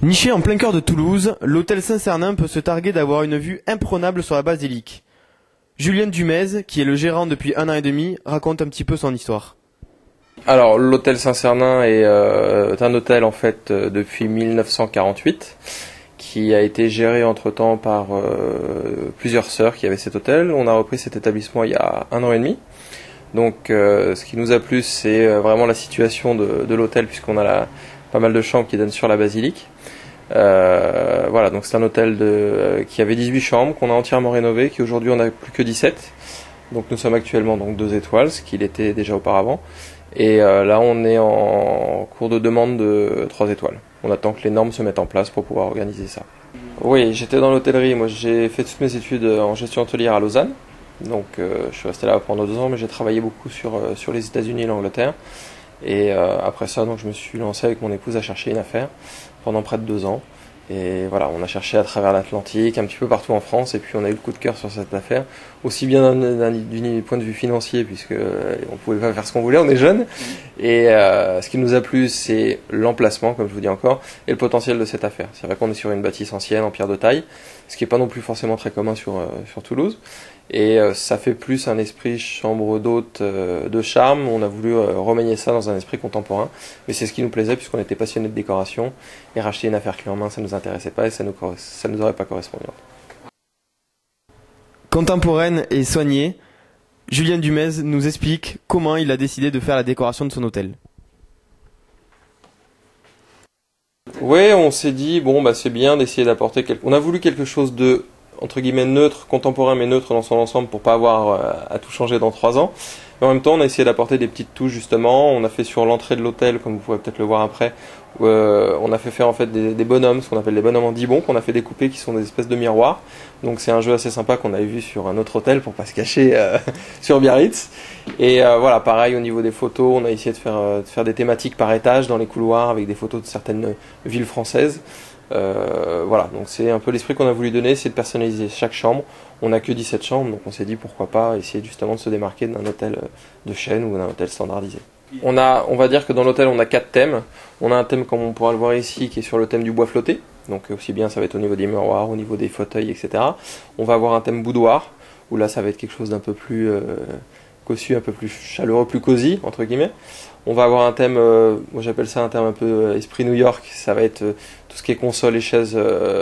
Niché en plein cœur de Toulouse, l'hôtel Saint-Cernin peut se targuer d'avoir une vue imprenable sur la basilique. Julien Dumez, qui est le gérant depuis 1 an et demi, raconte un petit peu son histoire. Alors l'hôtel Saint-Cernin est un hôtel en fait depuis 1948 qui a été géré entre-temps par plusieurs sœurs qui avaient cet hôtel. On a repris cet établissement il y a 1 an et demi. Donc ce qui nous a plu, c'est vraiment la situation de l'hôtel, puisqu'on a pas mal de chambres qui donnent sur la basilique. Voilà, donc c'est un hôtel qui avait 18 chambres, qu'on a entièrement rénové, qui aujourd'hui on n'a plus que 17. Donc nous sommes actuellement donc 2 étoiles, ce qu'il était déjà auparavant. Et là on est en cours de demande de 3 étoiles. On attend que les normes se mettent en place pour pouvoir organiser ça. Oui, j'étais dans l'hôtellerie. Moi j'ai fait toutes mes études en gestion hôtelière à Lausanne. Donc je suis resté là pendant 2 ans, mais j'ai travaillé beaucoup sur les États-Unis et l'Angleterre. Et après ça, donc je me suis lancé avec mon épouse à chercher une affaire pendant près de 2 ans. Et voilà, on a cherché à travers l'Atlantique, un petit peu partout en France, et puis on a eu le coup de cœur sur cette affaire, aussi bien du point de vue financier, puisque on pouvait pas faire ce qu'on voulait, on est jeunes. Et ce qui nous a plu, c'est l'emplacement, comme je vous dis encore, et le potentiel de cette affaire. C'est vrai qu'on est sur une bâtisse ancienne en pierre de taille, ce qui est pas non plus forcément très commun sur Toulouse. Et ça fait plus un esprit chambre d'hôte de charme. On a voulu remanier ça dans un esprit contemporain, mais c'est ce qui nous plaisait, puisqu'on était passionnés de décoration, et racheter une affaire clé en main, ça nous intéressait pas et ça nous aurait pas correspondu. Contemporaine et soignée, Julien Dumez nous explique comment il a décidé de faire la décoration de son hôtel. Oui, on s'est dit, bon, bah, c'est bien d'essayer d'apporter On a voulu quelque chose de, entre guillemets, neutre, contemporain, mais neutre dans son ensemble, pour pas avoir à tout changer dans 3 ans. Mais en même temps, on a essayé d'apporter des petites touches, justement. On a fait sur l'entrée de l'hôtel, comme vous pourrez peut-être le voir après, on a fait faire en fait des bonhommes, ce qu'on appelle des bonhommes en dibon, qu'on a fait découper, qui sont des espèces de miroirs. Donc c'est un jeu assez sympa qu'on avait vu sur un autre hôtel, pour pas se cacher sur Biarritz. Et voilà, pareil au niveau des photos, on a essayé de faire des thématiques par étage dans les couloirs, avec des photos de certaines villes françaises. Voilà, donc c'est un peu l'esprit qu'on a voulu donner, c'est de personnaliser chaque chambre. On n'a que 17 chambres, donc on s'est dit pourquoi pas essayer justement de se démarquer d'un hôtel de chaîne ou d'un hôtel standardisé. On va dire que dans l'hôtel on a 4 thèmes. On a un thème, comme on pourra le voir ici, qui est sur le thème du bois flotté. Donc aussi bien ça va être au niveau des miroirs, au niveau des fauteuils, etc. On va avoir un thème boudoir, où là ça va être quelque chose d'un peu plus cossu, un peu plus chaleureux, plus cosy, entre guillemets. On va avoir un thème, moi j'appelle ça un thème un peu esprit New York, ça va être tout ce qui est console et chaises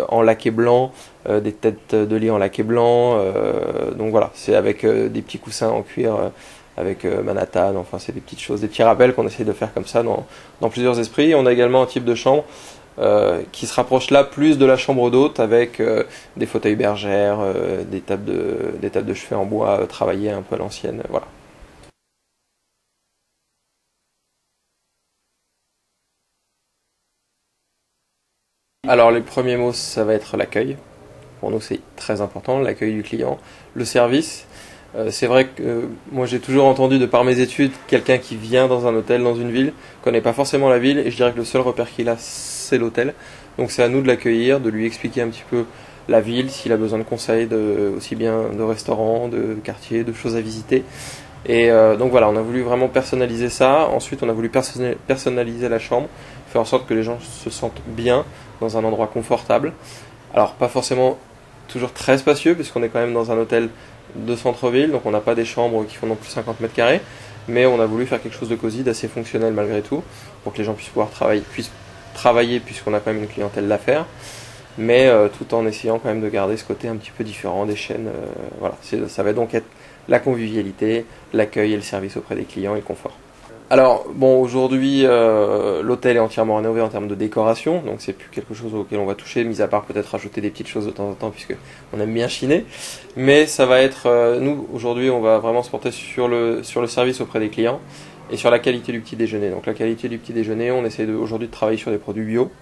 en laqué blanc, des têtes de lit en laqué blanc, donc voilà, c'est avec des petits coussins en cuir, avec Manhattan, enfin c'est des petites choses, des petits rappels qu'on essaie de faire comme ça dans plusieurs esprits. Et on a également un type de chambre qui se rapproche là plus de la chambre d'hôte, avec des fauteuils bergères, des tables de chevet en bois travaillées un peu à l'ancienne, voilà. Alors les premiers mots, ça va être l'accueil. Pour nous c'est très important, l'accueil du client, le service. C'est vrai que moi j'ai toujours entendu de par mes études, quelqu'un qui vient dans un hôtel, dans une ville, connaît pas forcément la ville, et je dirais que le seul repère qu'il a, c'est l'hôtel. Donc c'est à nous de l'accueillir, de lui expliquer un petit peu la ville, s'il a besoin de conseils, aussi bien de restaurants, de quartiers, de choses à visiter. Et donc voilà, on a voulu vraiment personnaliser ça. Ensuite on a voulu personnaliser la chambre, faire en sorte que les gens se sentent bien dans un endroit confortable. Alors pas forcément toujours très spacieux, puisqu'on est quand même dans un hôtel de centre-ville, donc on n'a pas des chambres qui font non plus 50 mètres carrés, mais on a voulu faire quelque chose de cosy, d'assez fonctionnel malgré tout, pour que les gens puissent travailler, puisqu'on a quand même une clientèle d'affaires, mais tout en essayant quand même de garder ce côté un petit peu différent des chaînes. Voilà, ça va donc être la convivialité, l'accueil et le service auprès des clients et le confort. Alors bon, aujourd'hui l'hôtel est entièrement rénové en termes de décoration, donc c'est plus quelque chose auquel on va toucher, mis à part peut-être rajouter des petites choses de temps en temps, puisque on aime bien chiner. Mais ça va être, nous aujourd'hui on va vraiment se porter sur le service auprès des clients et sur la qualité du petit déjeuner. Donc la qualité du petit déjeuner, on essaie aujourd'hui de travailler sur des produits bio.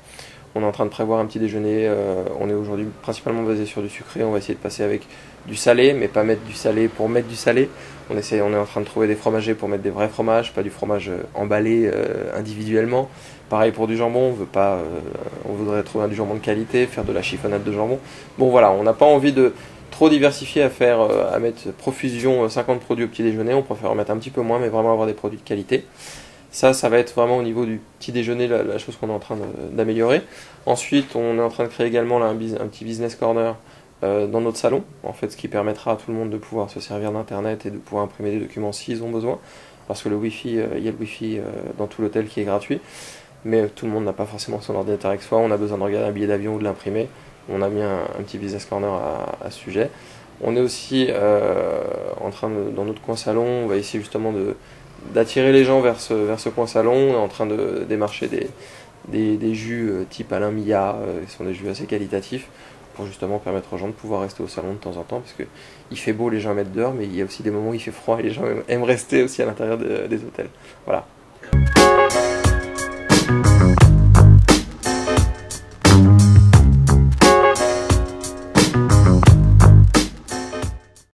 On est en train de prévoir un petit déjeuner, on est aujourd'hui principalement basé sur du sucré, on va essayer de passer avec du salé, mais pas mettre du salé pour mettre du salé. On est en train de trouver des fromagers pour mettre des vrais fromages, pas du fromage emballé individuellement. Pareil pour du jambon, on voudrait trouver du jambon de qualité, faire de la chiffonnade de jambon. Bon voilà, on n'a pas envie de trop diversifier, à mettre profusion 50 produits au petit déjeuner, on préfère en mettre un petit peu moins, mais vraiment avoir des produits de qualité. Ça va être vraiment au niveau du petit déjeuner la chose qu'on est en train d'améliorer. Ensuite, on est en train de créer également là, un petit business corner dans notre salon, en fait, ce qui permettra à tout le monde de pouvoir se servir d'internet et de pouvoir imprimer des documents s'ils ont besoin, parce que le Wi-Fi, il y a le Wi-Fi dans tout l'hôtel qui est gratuit, mais tout le monde n'a pas forcément son ordinateur avec soi, on a besoin de regarder un billet d'avion ou de l'imprimer. On a mis un petit business corner à ce sujet. On est aussi en train dans notre coin salon, on va essayer justement d'attirer les gens vers ce coin salon. On est en train de démarcher des jus type Alain Millat, qui sont des jus assez qualitatifs, pour justement permettre aux gens de pouvoir rester au salon de temps en temps, parce que il fait beau, les gens mettent dehors, mais il y a aussi des moments où il fait froid et les gens aiment rester aussi à l'intérieur des hôtels. Voilà.